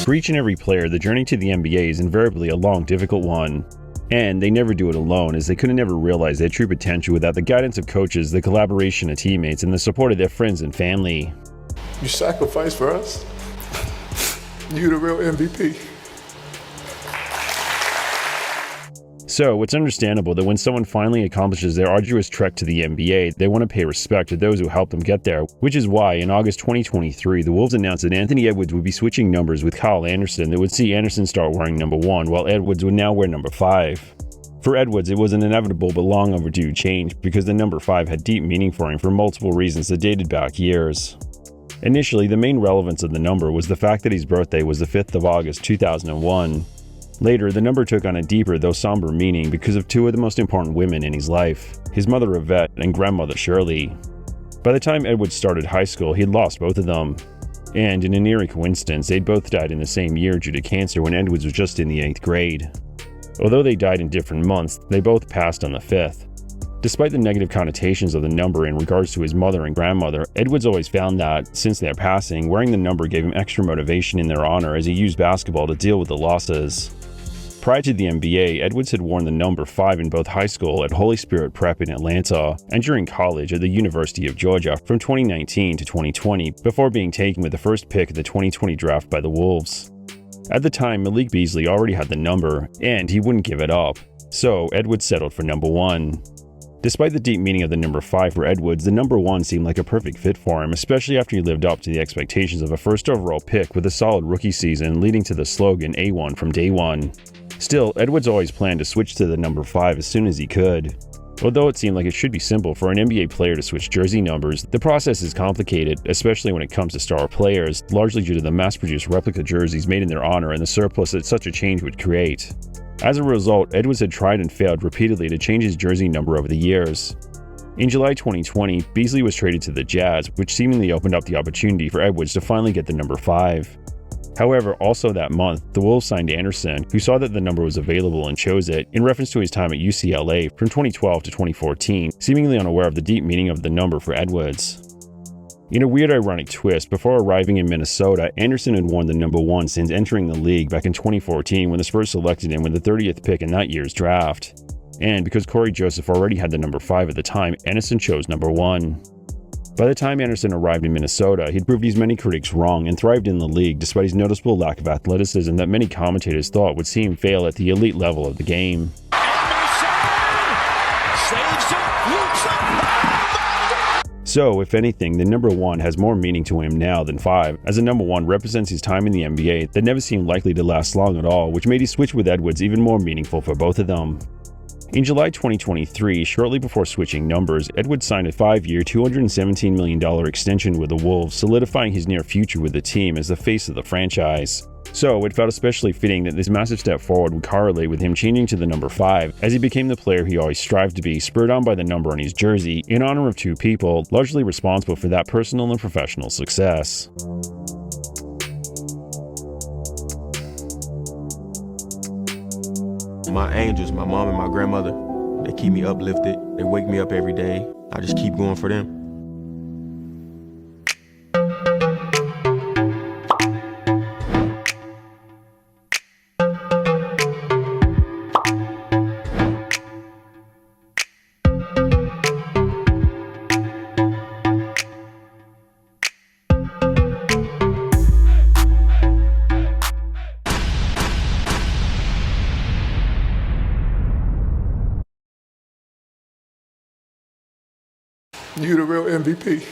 For each and every player, the journey to the NBA is invariably a long, difficult one. And they never do it alone, as they could have never realized their true potential without the guidance of coaches, the collaboration of teammates, and the support of their friends and family. You sacrificed for us. You the real MVP. So, it's understandable that when someone finally accomplishes their arduous trek to the NBA, they want to pay respect to those who helped them get there, which is why, in August 2023, the Wolves announced that Anthony Edwards would be switching numbers with Kyle Anderson that would see Anderson start wearing number 1, while Edwards would now wear number 5. For Edwards, it was an inevitable but long overdue change because the number 5 had deep meaning for him for multiple reasons that dated back years. Initially, the main relevance of the number was the fact that his birthday was the 5th of August 2001. Later, the number took on a deeper, though somber meaning because of two of the most important women in his life, his mother Yvette and grandmother Shirley. By the time Edwards started high school, he had lost both of them. And in an eerie coincidence, they'd both died in the same year due to cancer when Edwards was just in the 8th grade. Although they died in different months, they both passed on the 5th. Despite the negative connotations of the number in regards to his mother and grandmother, Edwards always found that, since their passing, wearing the number gave him extra motivation in their honor as he used basketball to deal with the losses. Prior to the NBA, Edwards had worn the number 5 in both high school at Holy Spirit Prep in Atlanta and during college at the University of Georgia from 2019 to 2020 before being taken with the first pick of the 2020 draft by the Wolves. At the time, Malik Beasley already had the number, and he wouldn't give it up, so Edwards settled for number 1. Despite the deep meaning of the number 5 for Edwards, the number 1 seemed like a perfect fit for him, especially after he lived up to the expectations of a first overall pick with a solid rookie season leading to the slogan A1 from day one. Still, Edwards always planned to switch to the number 5 as soon as he could. Although it seemed like it should be simple for an NBA player to switch jersey numbers, the process is complicated, especially when it comes to star players, largely due to the mass-produced replica jerseys made in their honor and the surplus that such a change would create. As a result, Edwards had tried and failed repeatedly to change his jersey number over the years. In July 2020, Beasley was traded to the Jazz, which seemingly opened up the opportunity for Edwards to finally get the number 5. However, also that month, the Wolves signed Anderson, who saw that the number was available and chose it, in reference to his time at UCLA from 2012 to 2014, seemingly unaware of the deep meaning of the number for Edwards. In a weird ironic twist, before arriving in Minnesota, Anderson had worn the number 1 since entering the league back in 2014 when the Spurs selected him with the 30th pick in that year's draft. And because Corey Joseph already had the number 5 at the time, Anderson chose number 1. By the time Anderson arrived in Minnesota, he'd proved his many critics wrong and thrived in the league despite his noticeable lack of athleticism that many commentators thought would see him fail at the elite level of the game. So, if anything, the number 1 has more meaning to him now than 5, as the number 1 represents his time in the NBA that never seemed likely to last long at all, which made his switch with Edwards even more meaningful for both of them. In July 2023, shortly before switching numbers, Edwards signed a 5-year, $217 million extension with the Wolves, solidifying his near future with the team as the face of the franchise. So, it felt especially fitting that this massive step forward would correlate with him changing to the number 5, as he became the player he always strived to be, spurred on by the number on his jersey, in honor of two people, largely responsible for that personal and professional success. My angels, my mom and my grandmother, they keep me uplifted. They wake me up every day. I just keep going for them. You the real MVP.